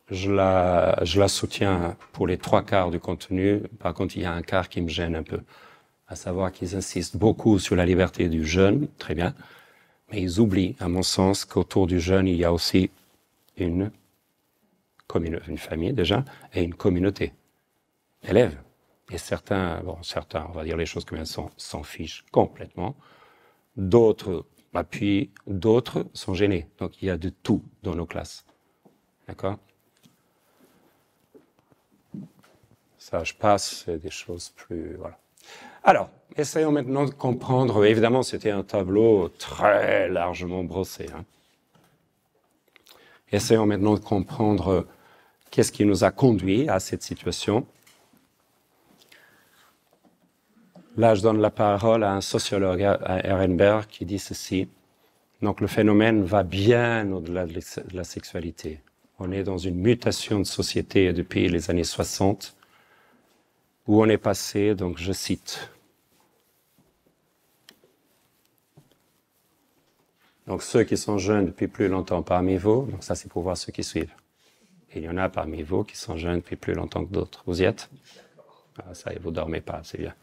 Je la soutiens pour les 3/4 du contenu. Par contre, il y a un quart qui me gêne un peu, à savoir qu'ils insistent beaucoup sur la liberté du jeune, très bien, mais ils oublient, à mon sens, qu'autour du jeune, il y a aussi une famille déjà, et une communauté. Élèves. Et certains, on va dire les choses comme elles sont, s'en fichent complètement. D'autres appuient, d'autres sont gênés. Donc il y a de tout dans nos classes. D'accord ? Ça, je passe, c'est des choses plus... Voilà. Alors, essayons maintenant de comprendre. Évidemment, c'était un tableau très largement brossé. Hein. Essayons maintenant de comprendre qu'est-ce qui nous a conduit à cette situation. Là, je donne la parole à un sociologue, à Ehrenberg, qui dit ceci. Donc, le phénomène va bien au-delà de la sexualité. On est dans une mutation de société depuis les années 60, où on est passé, donc je cite, donc ceux qui sont jeunes depuis plus longtemps parmi vous, donc ça c'est pour voir ceux qui suivent. Et il y en a parmi vous qui sont jeunes depuis plus longtemps que d'autres. Vous y êtes ? Ah, ça y est, vous dormez pas, c'est bien.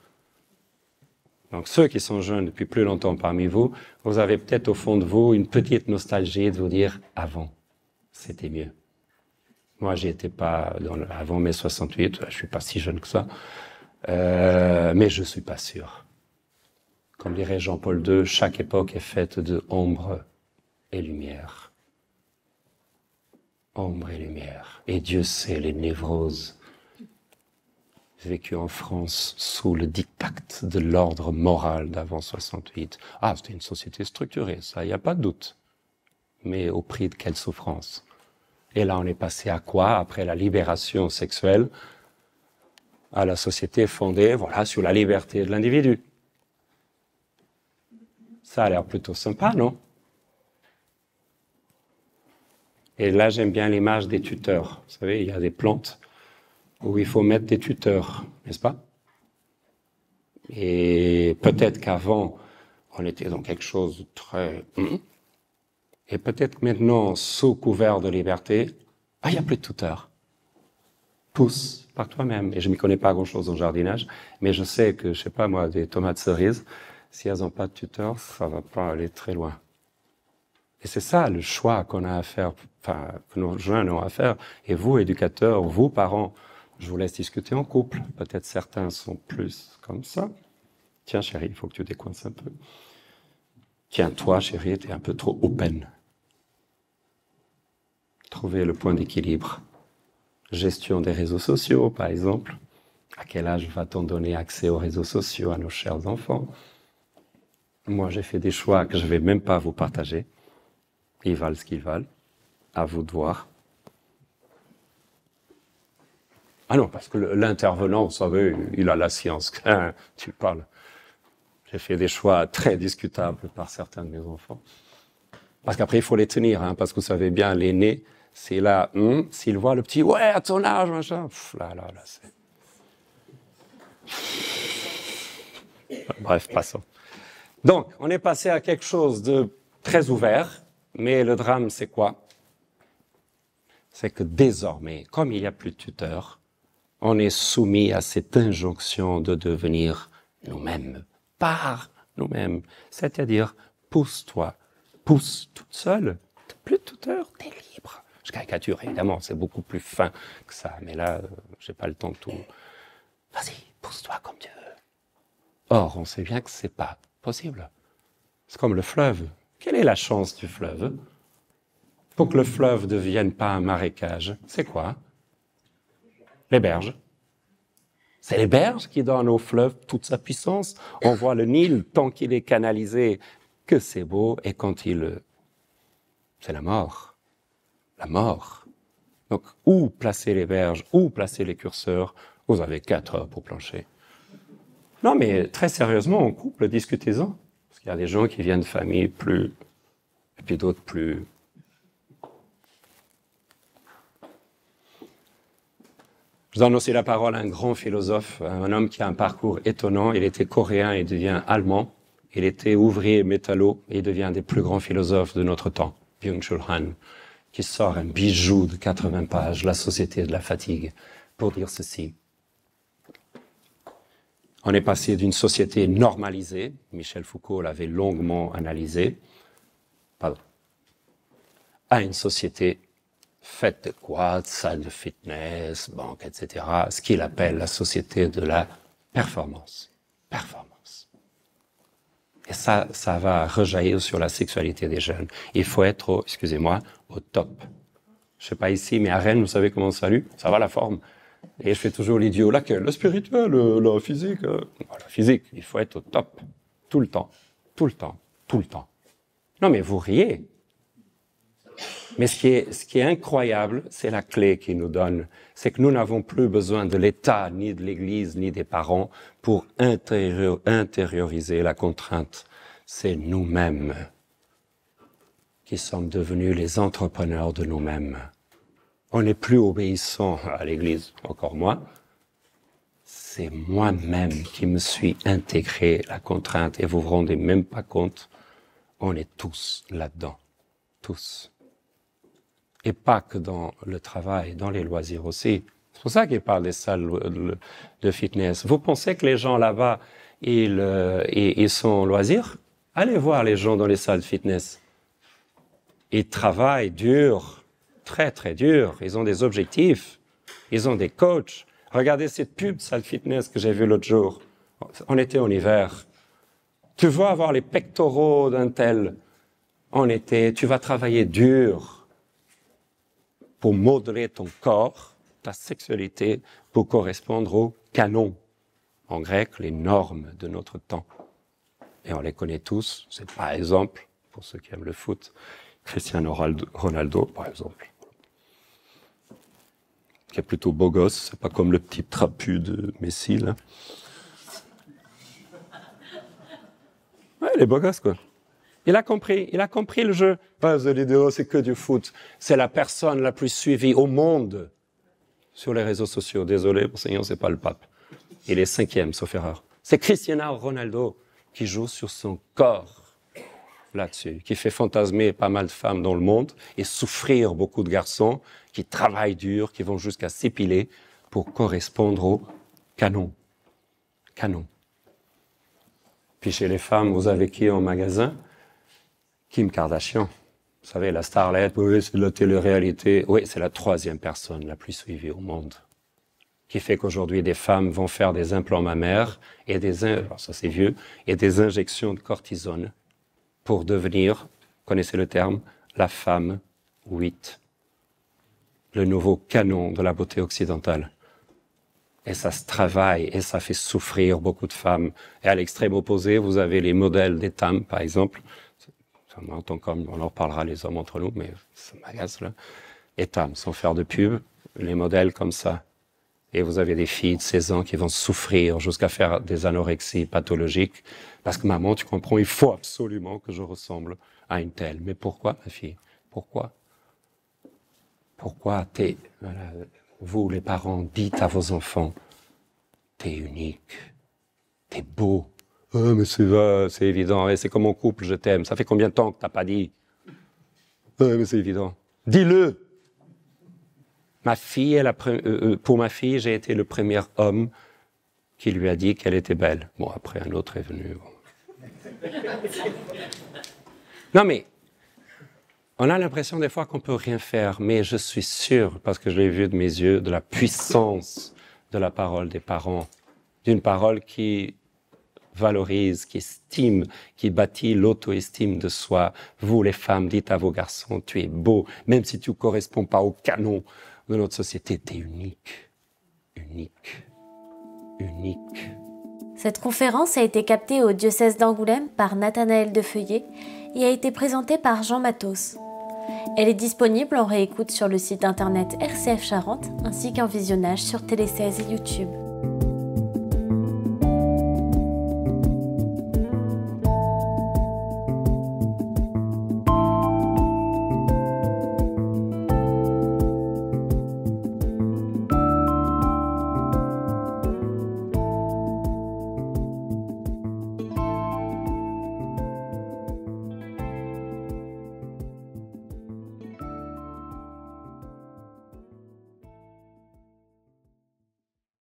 Donc ceux qui sont jeunes depuis plus longtemps parmi vous, vous avez peut-être au fond de vous une petite nostalgie de vous dire « avant, c'était mieux ». Moi, j'y étais pas avant mai 68, je suis pas si jeune que ça, mais je suis pas sûr. Comme dirait Jean-Paul II, chaque époque est faite de ombre et lumière. Ombre et lumière. Et Dieu sait les névroses vécues en France sous le diktat de l'ordre moral d'avant 68. Ah, c'était une société structurée, ça, il n'y a pas de doute. Mais au prix de quelle souffrance ? Et là, on est passé à quoi, après la libération sexuelle, à la société fondée, voilà, sur la liberté de l'individu. Ça a l'air plutôt sympa, non? Et là, j'aime bien l'image des tuteurs. Vous savez, il y a des plantes où il faut mettre des tuteurs, n'est-ce pas? Et peut-être qu'avant, on était dans quelque chose de très... Et peut-être maintenant, sous couvert de liberté, il n'y a plus de tuteur. Pousse par toi-même. Et je ne m'y connais pas grand-chose en jardinage, mais je sais que, je sais pas moi, des tomates cerises, si elles n'ont pas de tuteur, ça va pas aller très loin. Et c'est ça le choix qu'on a à faire, enfin, que nos jeunes ont à faire. Et vous, éducateurs, vous, parents, je vous laisse discuter en couple. Peut-être certains sont plus comme ça. Tiens, chérie, il faut que tu décoinces un peu. Tiens, toi, chérie, tu es un peu trop open. Trouver le point d'équilibre. Gestion des réseaux sociaux, par exemple. À quel âge va-t-on donner accès aux réseaux sociaux à nos chers enfants? Moi, j'ai fait des choix que je ne vais même pas vous partager. Ils valent ce qu'ils valent. À vous de voir. Ah non, parce que l'intervenant, vous savez, il a la science. Tu parles. J'ai fait des choix très discutables par certains de mes enfants. Parce qu'après, il faut les tenir, hein, parce que vous savez bien, l'aîné, c'est là, s'il voit le petit, ouais, à ton âge, machin, là, c'est... Bref, passons. Donc, on est passé à quelque chose de très ouvert, mais le drame, c'est quoi? C'est que désormais, comme il n'y a plus de tuteur, on est soumis à cette injonction de devenir nous-mêmes, par nous-mêmes. C'est-à-dire, pousse-toi, pousse toute seule, t'as plus de tuteur, t'es libre. Je caricature, évidemment, c'est beaucoup plus fin que ça, mais là, j'ai pas le temps de tout. Vas-y, pousse-toi comme tu veux. Or, on sait bien que c'est pas possible. C'est comme le fleuve. Quelle est la chance du fleuve? Pour que le fleuve ne devienne pas un marécage, c'est quoi? Les berges. C'est les berges qui donnent au fleuve toute sa puissance. On voit le Nil, tant qu'il est canalisé, que c'est beau, et quand il... C'est la mort. La mort. Donc, où placer les berges, où placer les curseurs? Vous avez 4 heures pour plancher. Non, mais très sérieusement, en couple, discutez-en. Parce qu'il y a des gens qui viennent de familles plus... et puis d'autres plus... Je donne aussi la parole à un grand philosophe, un homme qui a un parcours étonnant. Il était coréen et devient allemand. Il était ouvrier métallo et il devient un des plus grands philosophes de notre temps, Byung-Chul Han. qui sort un bijou de 80 pages, La société de la fatigue, pour dire ceci. On est passé d'une société normalisée, Michel Foucault l'avait longuement analysé, à une société faite de quoi? De salles de fitness, banques, etc. Ce qu'il appelle la société de la performance. Performance. Et ça va rejaillir sur la sexualité des jeunes. Il faut être, excusez-moi, au top. Je sais pas ici, mais à Rennes, vous savez comment on salue? Ça va la forme? Et je fais toujours l'idiot. Laquelle? Le spirituel, la physique. La physique, il faut être au top. Tout le temps. Tout le temps. Tout le temps. Non, mais vous riez. Mais ce qui est incroyable, c'est la clé qu'il nous donne. C'est que nous n'avons plus besoin de l'État, ni de l'Église, ni des parents pour intérioriser la contrainte. C'est nous-mêmes qui sommes devenus les entrepreneurs de nous-mêmes. On n'est plus obéissant à l'Église, encore moins. C'est moi-même qui me suis intégré la contrainte. Et vous vous rendez même pas compte, on est tous là-dedans. Tous. Et pas que dans le travail, dans les loisirs aussi. C'est pour ça qu'il parle des salles de fitness. Vous pensez que les gens là-bas, ils sont loisirs? Allez voir les gens dans les salles de fitness. Ils travaillent dur, très très dur. Ils ont des objectifs. Ils ont des coachs. Regardez cette pub salle fitness que j'ai vue l'autre jour. On était en hiver. Tu veux avoir les pectoraux d'un tel en été. Tu vas travailler dur pour modeler ton corps, ta sexualité, pour correspondre au canon. En grec, les normes de notre temps. Et on les connaît tous. C'est par exemple, pour ceux qui aiment le foot, Cristiano Ronaldo, par exemple. Qui est plutôt beau gosse, c'est pas comme le petit trapu de Messi, là. Ouais, il est beau gosse, quoi. Il a compris le jeu. Pas de l'idéal, c'est que du foot. C'est la personne la plus suivie au monde sur les réseaux sociaux. Désolé, Seigneur, c'est pas le pape. Il est 5e, sauf erreur. C'est Cristiano Ronaldo qui joue sur son corps là-dessus, qui fait fantasmer pas mal de femmes dans le monde et souffrir beaucoup de garçons qui travaillent dur, qui vont jusqu'à s'épiler pour correspondre au canon. Canon. Puis chez les femmes, vous avez qui en magasin? Kim Kardashian. Vous savez, la starlette, oui, c'est de la télé-réalité. Oui, c'est la 3e personne la plus suivie au monde. Qui fait qu'aujourd'hui, des femmes vont faire des implants mammaires et alors ça c'est vieux, et des injections de cortisone pour devenir, connaissez le terme, la femme 8. Le nouveau canon de la beauté occidentale. Et ça se travaille et ça fait souffrir beaucoup de femmes. Et à l'extrême opposé, vous avez les modèles d'Etam, par exemple. Ça m'entend comme, on en reparlera les hommes entre nous, mais ça m'agace là. Etam, sans faire de pub, les modèles comme ça. Et vous avez des filles de 16 ans qui vont souffrir jusqu'à faire des anorexies pathologiques. Parce que maman, tu comprends, il faut absolument que je ressemble à une telle. Mais pourquoi, ma fille? Pourquoi? Pourquoi voilà, vous, les parents, dites à vos enfants, t'es unique, t'es beau. Oh, mais c'est évident, et c'est comme mon couple, je t'aime. Ça fait combien de temps que t'as pas dit? Mais c'est évident. Dis-le! Ma fille, pour ma fille, j'ai été le premier homme qui lui a dit qu'elle était belle. Bon, après, un autre est venu. Bon. Non, mais on a l'impression des fois qu'on peut rien faire, mais je suis sûr, parce que je l'ai vu de mes yeux, de la puissance de la parole des parents, d'une parole qui valorise, qui estime, qui bâtit l'auto-estime de soi. Vous, les femmes, dites à vos garçons, tu es beau, même si tu ne corresponds pas au canon de notre société, tu es unique, unique, unique. Cette conférence a été captée au diocèse d'Angoulême par Nathanaël Defeuillé et a été présentée par Jean Matos. Elle est disponible en réécoute sur le site internet RCF Charente ainsi qu'en visionnage sur Télé 16 et YouTube.